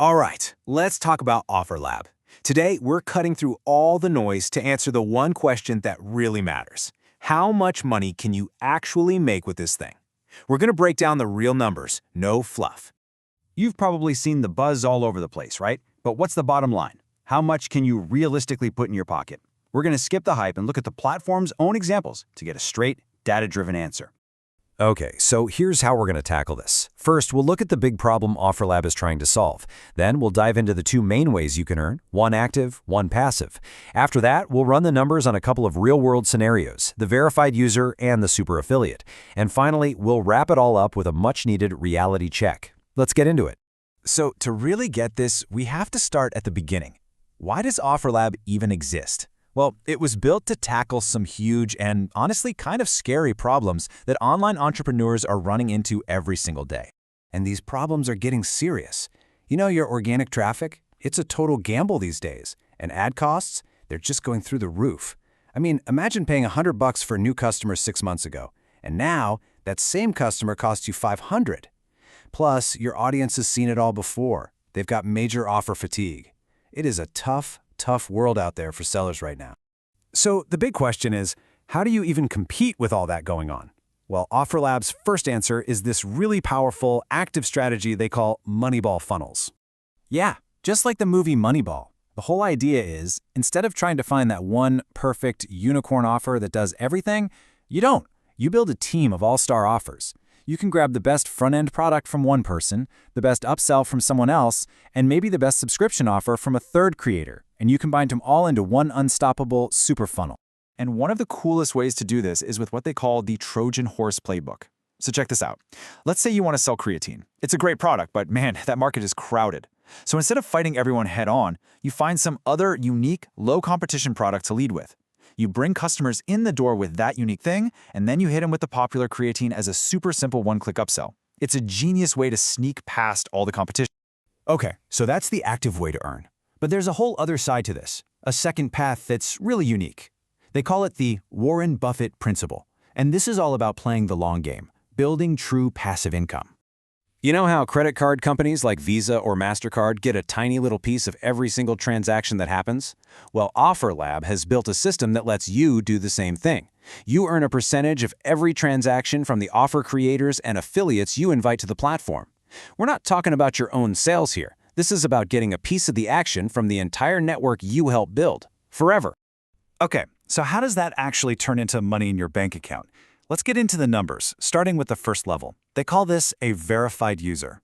All right, let's talk about OfferLab. Today, we're cutting through all the noise to answer the one question that really matters. How much money can you actually make with this thing? We're going to break down the real numbers, no fluff. You've probably seen the buzz all over the place, right? But what's the bottom line? How much can you realistically put in your pocket? We're going to skip the hype and look at the platform's own examples to get a straight, data-driven answer. Okay, so here's how we're going to tackle this. First, we'll look at the big problem OfferLab is trying to solve. Then we'll dive into the two main ways you can earn, one active, one passive. After that, we'll run the numbers on a couple of real-world scenarios, the verified user and the super affiliate. And finally, we'll wrap it all up with a much-needed reality check. Let's get into it. So to really get this, we have to start at the beginning. Why does OfferLab even exist? Well, it was built to tackle some huge and honestly kind of scary problems that online entrepreneurs are running into every single day. And these problems are getting serious. You know, your organic traffic? It's a total gamble these days. And ad costs? They're just going through the roof. I mean, imagine paying $100 for a new customer 6 months ago. And now, that same customer costs you $500. Plus, your audience has seen it all before. They've got major offer fatigue. It is a tough world out there for sellers right now. So the big question is, how do you even compete with all that going on? Well, OfferLab's first answer is this really powerful, active strategy they call Moneyball funnels. Yeah, just like the movie Moneyball. The whole idea is, instead of trying to find that one perfect unicorn offer that does everything, you don't. You build a team of all-star offers. You can grab the best front-end product from one person, the best upsell from someone else, and maybe the best subscription offer from a third creator, and you combine them all into one unstoppable super funnel. And one of the coolest ways to do this is with what they call the Trojan horse playbook. So check this out. Let's say you want to sell creatine. It's a great product, but man, that market is crowded. So instead of fighting everyone head-on, you find some other unique, low-competition product to lead with. You bring customers in the door with that unique thing, and then you hit them with the popular creatine as a super simple one-click upsell. It's a genius way to sneak past all the competition. Okay, so that's the active way to earn. But there's a whole other side to this, a second path that's really unique. They call it the Warren Buffett Principle. And this is all about playing the long game, building true passive income. You know how credit card companies like Visa or MasterCard get a tiny little piece of every single transaction that happens? Well, OfferLab has built a system that lets you do the same thing. You earn a percentage of every transaction from the offer creators and affiliates you invite to the platform. We're not talking about your own sales here. This is about getting a piece of the action from the entire network you help build, forever. Okay, so how does that actually turn into money in your bank account? Let's get into the numbers, starting with the first level. They call this a verified user.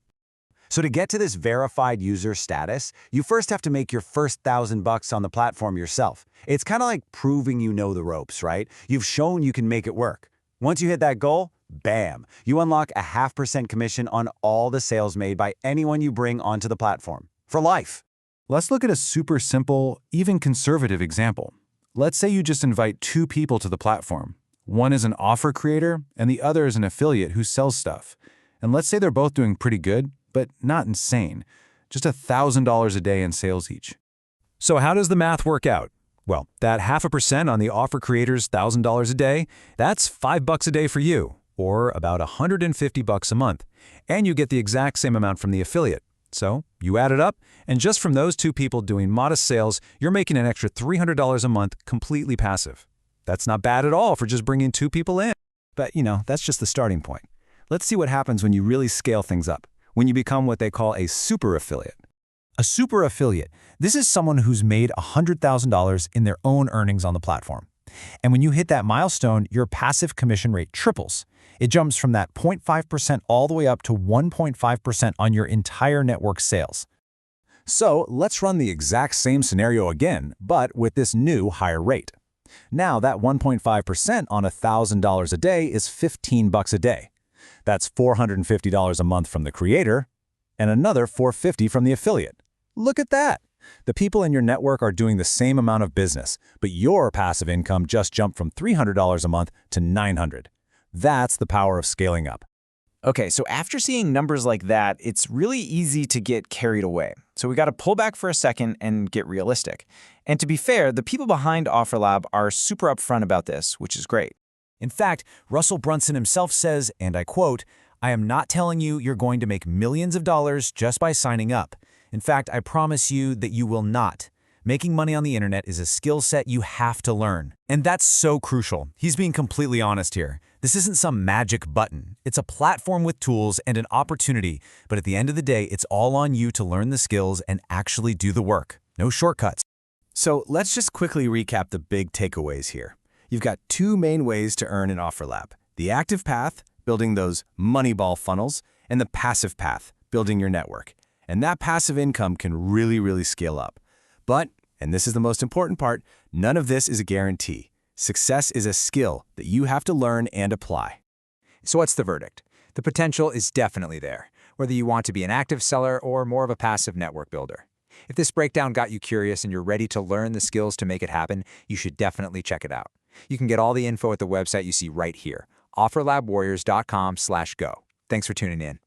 So to get to this verified user status, you first have to make your first $1,000 on the platform yourself. It's kind of like proving you know the ropes, right? You've shown you can make it work. Once you hit that goal, bam, you unlock a 0.5% commission on all the sales made by anyone you bring onto the platform, for life. Let's look at a super simple, even conservative example. Let's say you just invite 2 people to the platform. One is an offer creator, and the other is an affiliate who sells stuff. And let's say they're both doing pretty good, but not insane. Just $1,000 a day in sales each. So how does the math work out? Well, that 0.5% on the offer creator's $1,000 a day, that's $5 a day for you, or about $150 a month. And you get the exact same amount from the affiliate. So you add it up, and just from those 2 people doing modest sales, you're making an extra $300 a month completely passive. That's not bad at all for just bringing 2 people in. But, that's just the starting point. Let's see what happens when you really scale things up, when you become what they call a super affiliate. A super affiliate, this is someone who's made $100,000 in their own earnings on the platform. And when you hit that milestone, your passive commission rate triples. It jumps from that 0.5% all the way up to 1.5% on your entire network sales. So let's run the exact same scenario again, but with this new higher rate. Now that 1.5% on $1,000 a day is $15 a day. That's $450 a month from the creator and another $450 from the affiliate. Look at that! The people in your network are doing the same amount of business, but your passive income just jumped from $300 a month to $900. That's the power of scaling up. Okay, so after seeing numbers like that, it's really easy to get carried away. So we got to pull back for a second and get realistic. And to be fair, the people behind OfferLab are super upfront about this, which is great. In fact, Russell Brunson himself says, and I quote, "I am not telling you you're going to make millions of dollars just by signing up. In fact, I promise you that you will not. Making money on the internet is a skill set you have to learn. And that's so crucial. He's being completely honest here. This isn't some magic button. It's a platform with tools and an opportunity, but at the end of the day, it's all on you to learn the skills and actually do the work. No shortcuts. So let's just quickly recap the big takeaways here. You've got two main ways to earn in OfferLab: the active path, building those Moneyball funnels, and the passive path, building your network. And that passive income can really scale up. But, and this is the most important part, none of this is a guarantee. Success is a skill that you have to learn and apply. So what's the verdict? The potential is definitely there, whether you want to be an active seller or more of a passive network builder. If this breakdown got you curious and you're ready to learn the skills to make it happen, you should definitely check it out. You can get all the info at the website you see right here, offerlabwarriors.com/go. Thanks for tuning in.